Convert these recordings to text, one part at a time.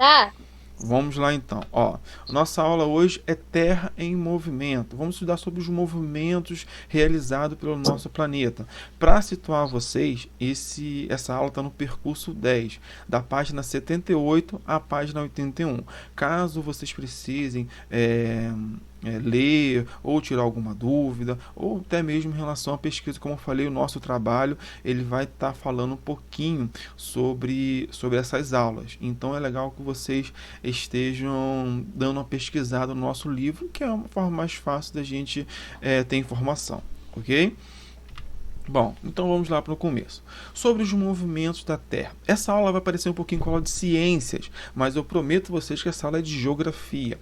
Tá. Vamos lá então. Ó, nossa aula hoje é Terra em Movimento. Vamos estudar sobre os movimentos realizados pelo nosso planeta. Para situar vocês, essa aula está no percurso 10, da página 78 à página 81. Caso vocês precisem ler ou tirar alguma dúvida, ou até mesmo em relação à pesquisa, como eu falei, o nosso trabalho ele vai estar falando um pouquinho sobre essas aulas. Então é legal que vocês estejam dando uma pesquisada no nosso livro, que é uma forma mais fácil da gente ter informação, ok? Bom, então vamos lá para o começo. Sobre os movimentos da Terra. Essa aula vai parecer um pouquinho com a aula de ciências, mas eu prometo a vocês que essa aula é de geografia,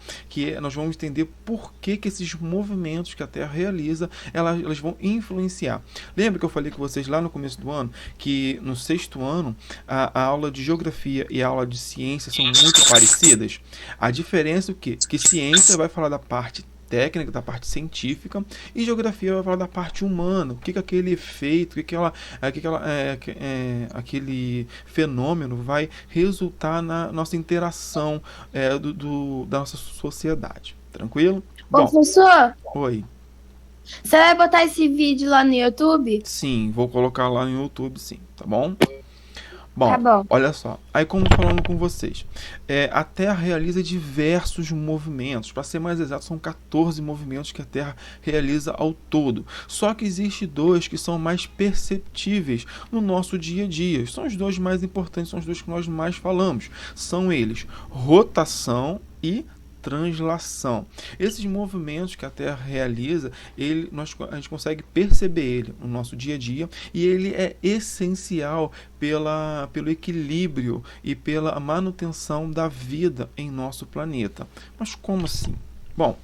nós vamos entender por que esses movimentos que a Terra realiza, elas vão influenciar. Lembra que eu falei com vocês lá no começo do ano, que no sexto ano, a aula de geografia e a aula de ciências são muito parecidas? A diferença é o quê? Que ciência vai falar da parte técnica, da parte científica, e geografia vai falar da parte humana, o que aquele efeito, aquele fenômeno vai resultar na nossa interação da nossa sociedade. Tranquilo? Ô, Bom, professor, oi. você vai botar esse vídeo lá no YouTube? Sim, vou colocar lá no YouTube, sim, tá bom? Tá Bom, bom. olha só. Aí, como falando com vocês, a Terra realiza diversos movimentos. Para ser mais exato, são 14 movimentos que a Terra realiza ao todo. Só que existe dois que são mais perceptíveis no nosso dia a dia. São os dois mais importantes, são os dois que nós mais falamos. São eles: rotação e translação. Esses movimentos que a Terra realiza, a gente consegue perceber ele no nosso dia a dia, e ele é essencial pelo equilíbrio e pela manutenção da vida em nosso planeta. Mas como assim? Bom,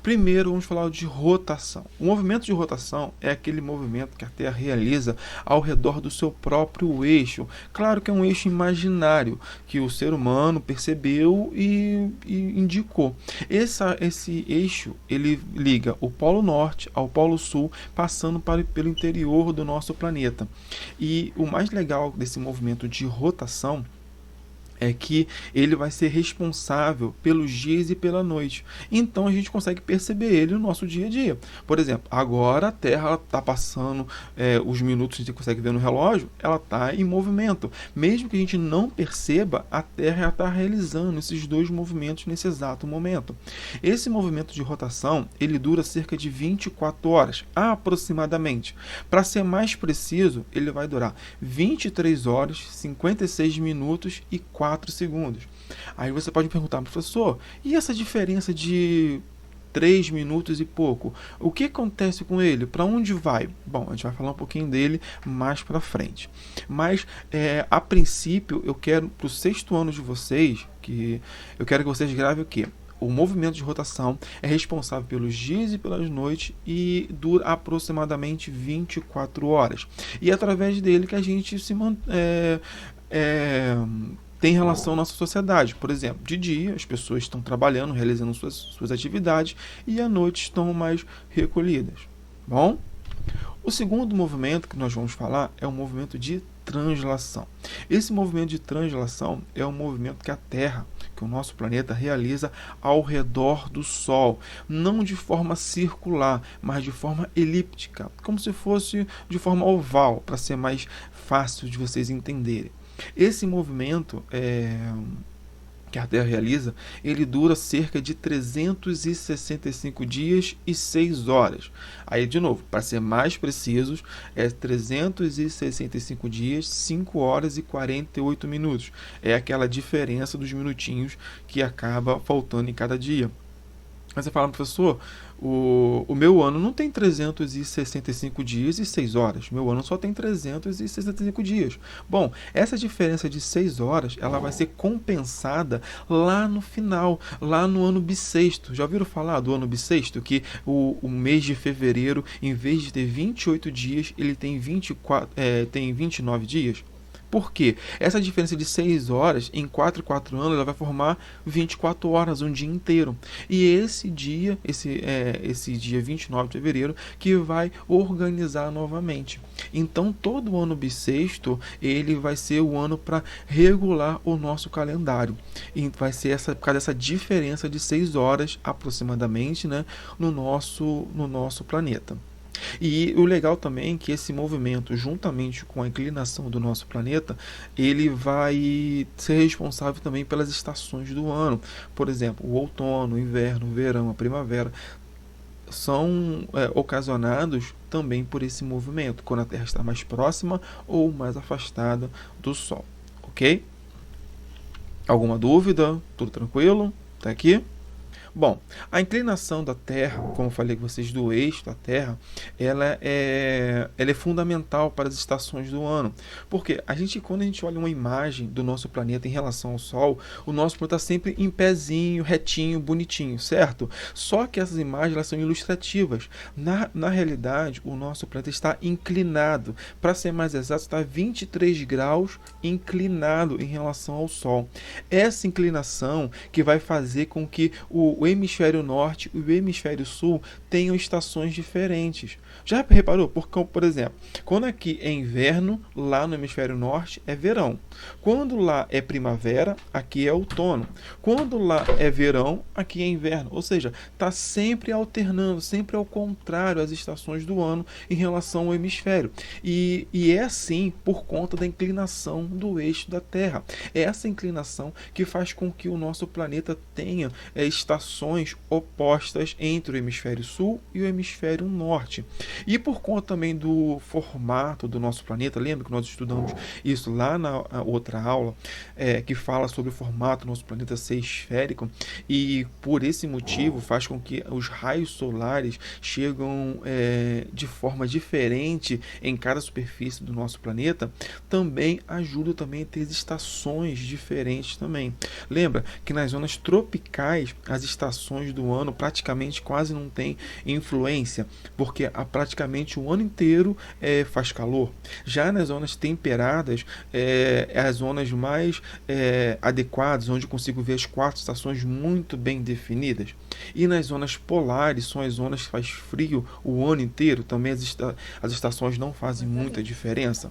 primeiro vamos falar de rotação. O movimento de rotação é aquele movimento que a Terra realiza ao redor do seu próprio eixo. Claro que é um eixo imaginário que o ser humano percebeu e indicou. Esse eixo ele liga o Polo Norte ao Polo Sul, passando pelo interior do nosso planeta. E o mais legal desse movimento de rotação é que ele vai ser responsável pelos dias e pela noite. Então a gente consegue perceber ele no nosso dia a dia. Por exemplo, agora a Terra está passando os minutos que a gente consegue ver no relógio, ela está em movimento. Mesmo que a gente não perceba, a Terra está realizando esses dois movimentos nesse exato momento. Esse movimento de rotação, ele dura cerca de 24 horas, aproximadamente. Para ser mais preciso, ele vai durar 23 horas, 56 minutos e 4 segundos. Aí você pode me perguntar, professor, e essa diferença de 3 minutos e pouco? O que acontece com ele? Para onde vai? Bom, a gente vai falar um pouquinho dele mais para frente. Mas, a princípio, eu quero, para o sexto ano de vocês, que eu quero que vocês gravem o quê? O movimento de rotação é responsável pelos dias e pelas noites e dura aproximadamente 24 horas. E é através dele que a gente tem relação à nossa sociedade. Por exemplo, de dia as pessoas estão trabalhando, realizando suas atividades, e à noite estão mais recolhidas. Bom? O segundo movimento que nós vamos falar é o movimento de translação. Esse movimento de translação é um movimento que a Terra, que o nosso planeta realiza ao redor do Sol, não de forma circular, mas de forma elíptica, como se fosse de forma oval, para ser mais fácil de vocês entenderem. Esse movimento que a Terra realiza, ele dura cerca de 365 dias e 6 horas. Aí, de novo, para ser mais precisos, é 365 dias, 5 horas e 48 minutos. É aquela diferença dos minutinhos que acaba faltando em cada dia. Mas você fala, professor, o meu ano não tem 365 dias e 6 horas. Meu ano só tem 365 dias. Bom, essa diferença de 6 horas, ela vai ser compensada lá no final, lá no ano bissexto. Já ouviram falar do ano bissexto? Que o mês de fevereiro, em vez de ter 28 dias, ele tem 29 dias? Por quê? Essa diferença de 6 horas, em 4 e 4 anos, ela vai formar 24 horas, um dia inteiro. E esse dia 29 de fevereiro, que vai organizar novamente. Então, todo ano bissexto, ele vai ser o ano para regular o nosso calendário. E vai ser por causa dessa diferença de 6 horas, aproximadamente, né, no nosso planeta. E o legal também é que esse movimento, juntamente com a inclinação do nosso planeta, ele vai ser responsável também pelas estações do ano. Por exemplo, o outono, o inverno, o verão, a primavera são ocasionados também por esse movimento, quando a Terra está mais próxima ou mais afastada do Sol. Ok? Alguma dúvida? Tudo tranquilo? Tá aqui? Bom, a inclinação da Terra, como eu falei com vocês, do eixo da Terra, ela é fundamental para as estações do ano. Porque quando a gente olha uma imagem do nosso planeta em relação ao Sol, o nosso planeta está sempre em pezinho, retinho, bonitinho, certo? Só que essas imagens elas são ilustrativas. Na realidade, o nosso planeta está inclinado. Para ser mais exato, está 23 graus inclinado em relação ao Sol. Essa inclinação que vai fazer com que o hemisfério norte e o hemisfério sul tenham estações diferentes. Já reparou? Porque, por exemplo, quando aqui é inverno, lá no hemisfério norte é verão. Quando lá é primavera, aqui é outono. Quando lá é verão, aqui é inverno. Ou seja, está sempre alternando, sempre ao contrário as estações do ano em relação ao hemisfério. E é assim por conta da inclinação do eixo da Terra. É essa inclinação que faz com que o nosso planeta tenha estações opostas entre o hemisfério sul e o hemisfério norte. E por conta também do formato do nosso planeta, lembra que nós estudamos isso lá na outra aula, que fala sobre o formato do nosso planeta ser esférico, e por esse motivo faz com que os raios solares chegam de forma diferente em cada superfície do nosso planeta, também ajuda também a ter estações diferentes também. Lembra que nas zonas tropicais as estações do ano praticamente quase não tem influência, porque praticamente o ano inteiro faz calor. Já nas zonas temperadas, as zonas mais adequadas, onde eu consigo ver as 4 estações muito bem definidas. E nas zonas polares, são as zonas que faz frio o ano inteiro, também as estações não fazem muita diferença.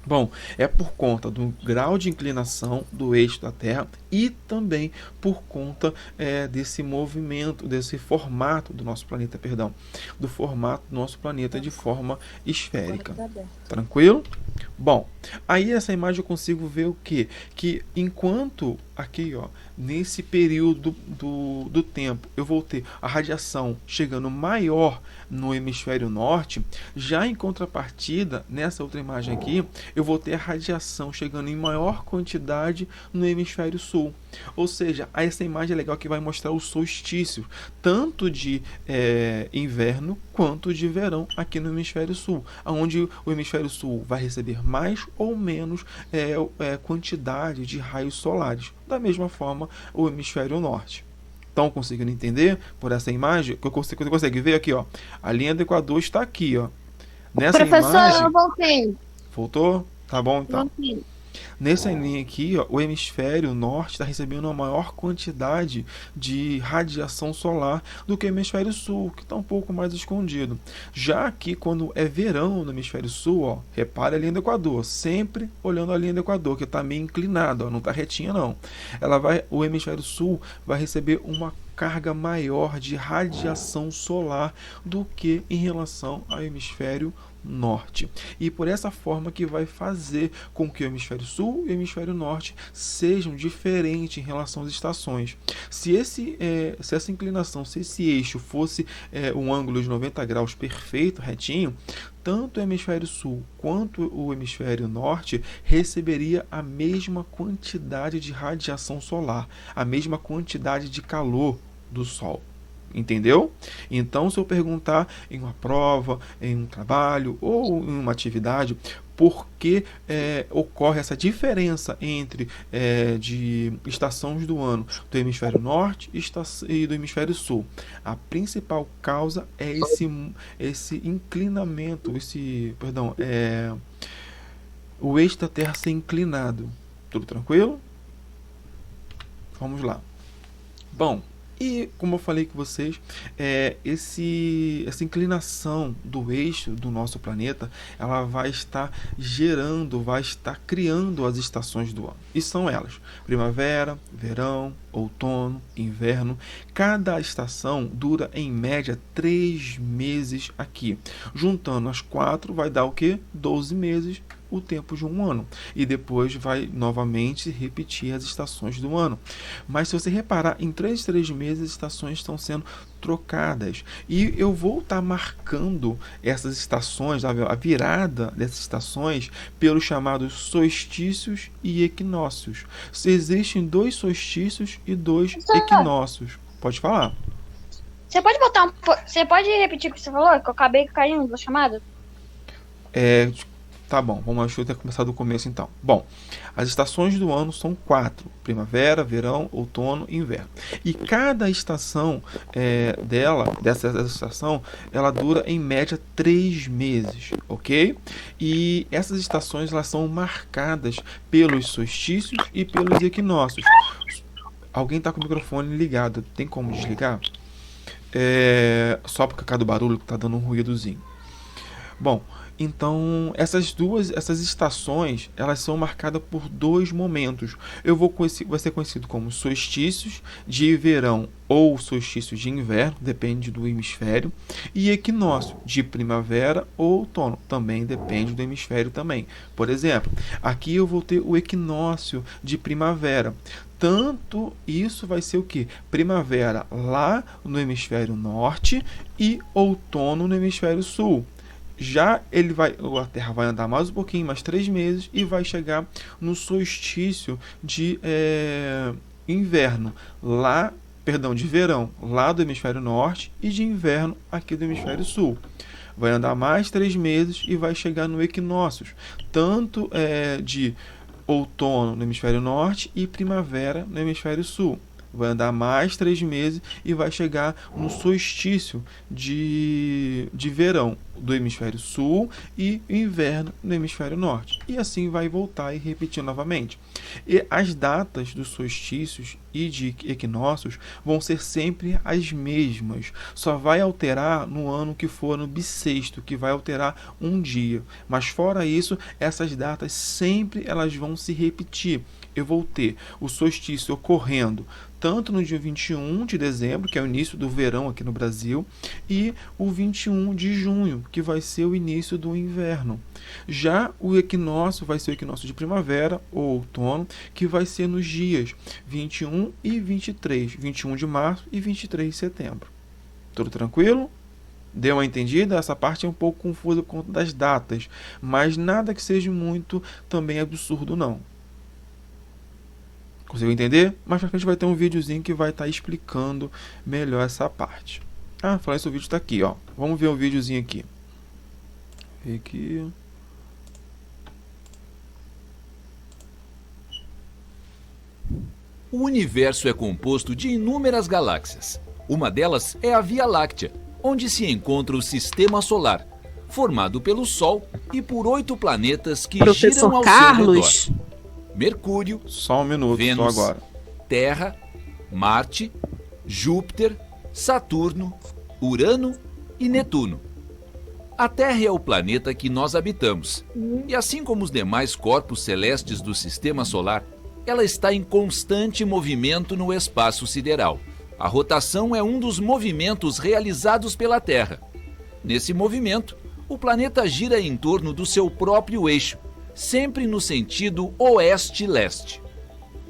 Bom, é por conta do grau de inclinação do eixo da Terra e também por conta desse movimento, desse formato do nosso planeta, perdão, do formato do nosso planeta de forma esférica. Tranquilo? Bom, aí essa imagem eu consigo ver o quê? Que enquanto aqui, ó, nesse período do tempo, eu vou ter a radiação chegando maior no hemisfério norte, já em contrapartida, nessa outra imagem aqui, eu vou ter a radiação chegando em maior quantidade no hemisfério sul. Ou seja, essa imagem é legal que vai mostrar o solstício, tanto de inverno quanto de verão aqui no hemisfério sul, onde o hemisfério sul vai receber mais ou menos quantidade de raios solares. Da mesma forma, o hemisfério norte. Estão conseguindo entender por essa imagem? Você consegue ver aqui, ó. A linha do Equador está aqui, ó. Nessa Professor, imagem. eu voltei. Voltou? Tá bom então. Voltei. Nessa linha aqui, ó, o hemisfério norte está recebendo uma maior quantidade de radiação solar do que o hemisfério sul, que está um pouco mais escondido. Já aqui, quando é verão no hemisfério sul, ó, repare a linha do Equador, sempre olhando a linha do Equador, que está meio inclinada, ó, não está retinha não. O hemisfério sul vai receber uma carga maior de radiação solar do que em relação ao hemisfério norte. E por essa forma que vai fazer com que o hemisfério sul e o hemisfério norte sejam diferentes em relação às estações. Se essa inclinação, se esse eixo fosse um ângulo de 90 graus perfeito, retinho, tanto o hemisfério sul quanto o hemisfério norte receberia a mesma quantidade de radiação solar, a mesma quantidade de calor do Sol. Entendeu? Então, se eu perguntar em uma prova, em um trabalho ou em uma atividade, por que ocorre essa diferença entre de estações do ano do hemisfério norte e do hemisfério sul? A principal causa é esse inclinamento, o eixo da Terra ser inclinado. Tudo tranquilo? Vamos lá. Bom, e como eu falei com vocês, essa inclinação do eixo do nosso planeta, ela vai estar gerando, vai estar criando as estações do ano. E são elas: primavera, verão, outono, inverno. Cada estação dura em média 3 meses aqui. Juntando as 4 vai dar o quê? 12 meses, o tempo de um ano. E depois vai novamente repetir as estações do ano. Mas se você reparar, em 3 meses as estações estão sendo trocadas. E eu vou estar marcando essas estações, a virada dessas estações, pelos chamados solstícios e equinócios. Se existem 2 solstícios e 2 equinócios. Pode falar. Você pode repetir o que você falou? Que eu acabei caindo na chamada? Tá bom, vamos ter começar do começo então. Bom, as estações do ano são 4: primavera, verão, outono e inverno. E cada estação dessa estação, ela dura em média 3 meses, ok? E essas estações, elas são marcadas pelos solstícios e pelos equinócios. Alguém está com o microfone ligado, tem como desligar? Só por causa do barulho que está dando um ruídozinho. Bom, então essas estações, elas são marcadas por 2 momentos. Vai ser conhecido como solstícios de verão ou solstícios de inverno, depende do hemisfério, e equinócio de primavera ou outono, também depende do hemisfério também. Por exemplo, aqui eu vou ter o equinócio de primavera. Tanto isso vai ser o que? Primavera lá no hemisfério norte e outono no hemisfério sul. Já a Terra vai andar mais um pouquinho, mais 3 meses, e vai chegar no solstício de de verão lá do hemisfério norte e de inverno aqui do hemisfério sul. Vai andar mais 3 meses e vai chegar no equinócio, tanto de outono no hemisfério norte e primavera no hemisfério sul. Vai andar mais 3 meses e vai chegar no solstício de verão do hemisfério sul e inverno no hemisfério norte. E assim vai voltar e repetir novamente. E as datas dos solstícios e de equinócios vão ser sempre as mesmas. Só vai alterar no ano que for no bissexto, que vai alterar um dia. Mas fora isso, essas datas sempre elas vão se repetir. Eu vou ter o solstício ocorrendo tanto no dia 21 de dezembro, que é o início do verão aqui no Brasil, e o 21 de junho, que vai ser o início do inverno. Já o equinócio vai ser o equinócio de primavera ou outono, que vai ser nos dias 21 e 23, 21 de março e 23 de setembro. Tudo tranquilo? Deu uma entendida? Essa parte é um pouco confusa por conta das datas, mas nada que seja muito também absurdo não. Conseguiu entender? Mais pra frente vai ter um videozinho que vai estar explicando melhor essa parte. Falar isso, o vídeo está aqui, ó. Vamos ver o videozinho aqui. O universo é composto de inúmeras galáxias. Uma delas é a Via Láctea, onde se encontra o Sistema Solar, formado pelo Sol e por 8 planetas que giram ao Carlos. seu redor. Mercúrio, só um minuto, Vênus, só agora. Terra, Marte, Júpiter, Saturno, Urano e Netuno. A Terra é o planeta que nós habitamos, e assim como os demais corpos celestes do Sistema Solar, ela está em constante movimento no espaço sideral. A rotação é um dos movimentos realizados pela Terra. Nesse movimento, o planeta gira em torno do seu próprio eixo, sempre no sentido oeste-leste.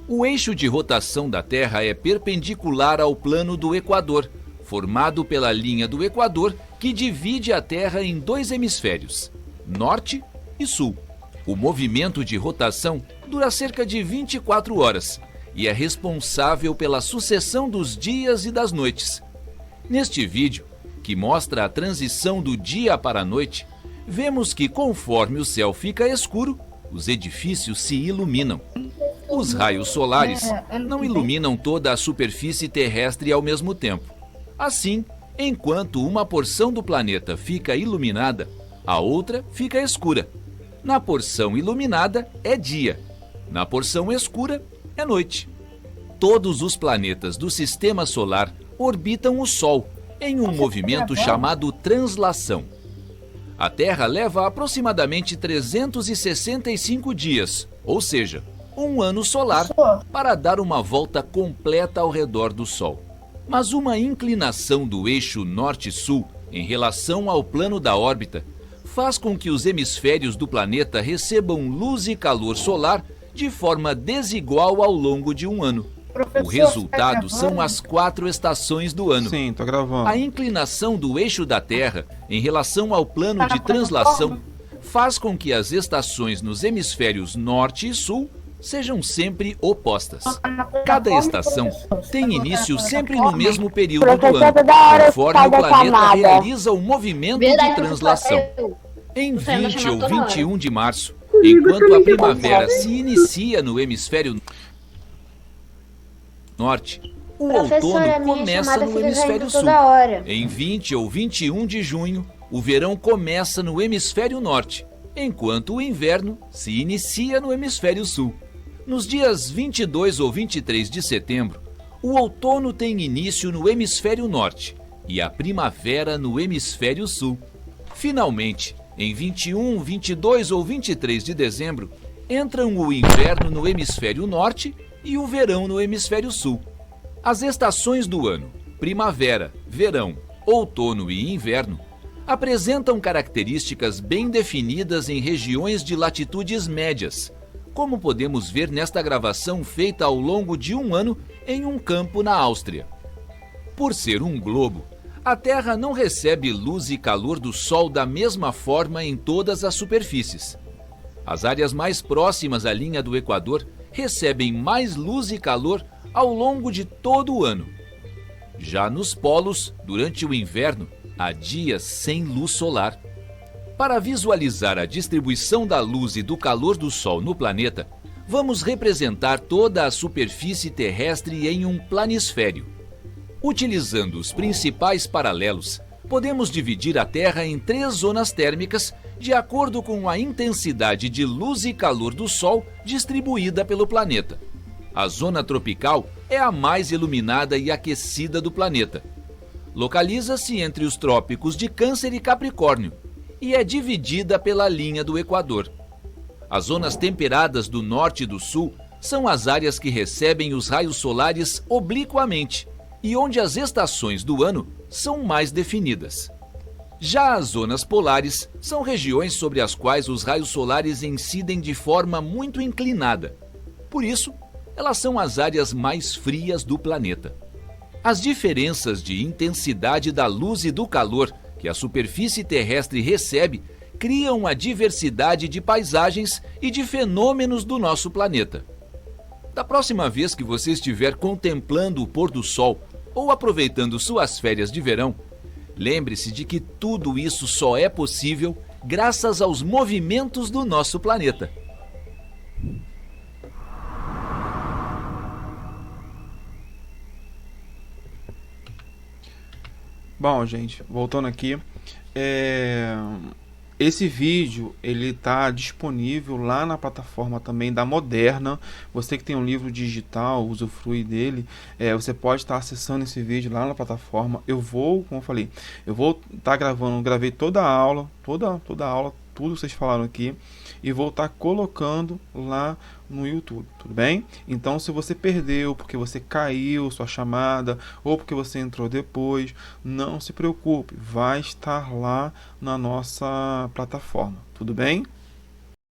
O eixo de rotação da Terra é perpendicular ao plano do Equador, formado pela linha do Equador que divide a Terra em 2 hemisférios, norte e sul. O movimento de rotação dura cerca de 24 horas e é responsável pela sucessão dos dias e das noites. Neste vídeo, que mostra a transição do dia para a noite, vemos que conforme o céu fica escuro, os edifícios se iluminam. Os raios solares não iluminam toda a superfície terrestre ao mesmo tempo. Assim, enquanto uma porção do planeta fica iluminada, a outra fica escura. Na porção iluminada é dia, na porção escura é noite. Todos os planetas do Sistema Solar orbitam o Sol em um movimento chamado translação. A Terra leva aproximadamente 365 dias, ou seja, um ano solar, para dar uma volta completa ao redor do Sol. Mas uma inclinação do eixo norte-sul em relação ao plano da órbita faz com que os hemisférios do planeta recebam luz e calor solar de forma desigual ao longo de um ano. O resultado são as 4 estações do ano. Sim, tô gravando. A inclinação do eixo da Terra em relação ao plano de translação faz com que as estações nos hemisférios norte e sul sejam sempre opostas. Cada estação tem início sempre no mesmo período do ano, conforme o planeta realiza o movimento de translação. Em 20 ou 21 de março, enquanto a primavera se inicia no hemisfério norte, o outono começa no hemisfério sul. Em 20 ou 21 de junho, o verão começa no hemisfério norte, enquanto o inverno se inicia no hemisfério sul. Nos dias 22 ou 23 de setembro, o outono tem início no hemisfério norte e a primavera no hemisfério sul. Finalmente, em 21, 22 ou 23 de dezembro, entram o inverno no hemisfério norte e o verão no hemisfério sul. As estações do ano, primavera, verão, outono e inverno, apresentam características bem definidas em regiões de latitudes médias, como podemos ver nesta gravação feita ao longo de um ano em um campo na Áustria. Por ser um globo, a Terra não recebe luz e calor do Sol da mesma forma em todas as superfícies. As áreas mais próximas à linha do Equador recebem mais luz e calor ao longo de todo o ano. Já nos polos, durante o inverno, há dias sem luz solar. Para visualizar a distribuição da luz e do calor do Sol no planeta, vamos representar toda a superfície terrestre em um planisfério. Utilizando os principais paralelos, podemos dividir a Terra em 3 zonas térmicas de acordo com a intensidade de luz e calor do Sol distribuída pelo planeta. A zona tropical é a mais iluminada e aquecida do planeta. Localiza-se entre os trópicos de Câncer e Capricórnio e é dividida pela linha do Equador. As zonas temperadas do norte e do sul são as áreas que recebem os raios solares obliquamente e onde as estações do ano são mais definidas. Já as zonas polares são regiões sobre as quais os raios solares incidem de forma muito inclinada. Por isso, elas são as áreas mais frias do planeta. As diferenças de intensidade da luz e do calor que a superfície terrestre recebe criam a diversidade de paisagens e de fenômenos do nosso planeta. Da próxima vez que você estiver contemplando o pôr do sol ou aproveitando suas férias de verão, lembre-se de que tudo isso só é possível graças aos movimentos do nosso planeta. Bom, gente, voltando aqui, esse vídeo ele tá disponível lá na plataforma também da Moderna. Você que tem um livro digital, usufrui dele, você pode estar acessando esse vídeo lá na plataforma. Eu vou, como eu falei, eu vou estar gravando, gravei toda a aula, toda a aula, tudo que vocês falaram aqui, e vou estar colocando lá no YouTube, tudo bem? Então, se você perdeu porque você caiu sua chamada ou porque você entrou depois, não se preocupe, vai estar lá na nossa plataforma, tudo bem?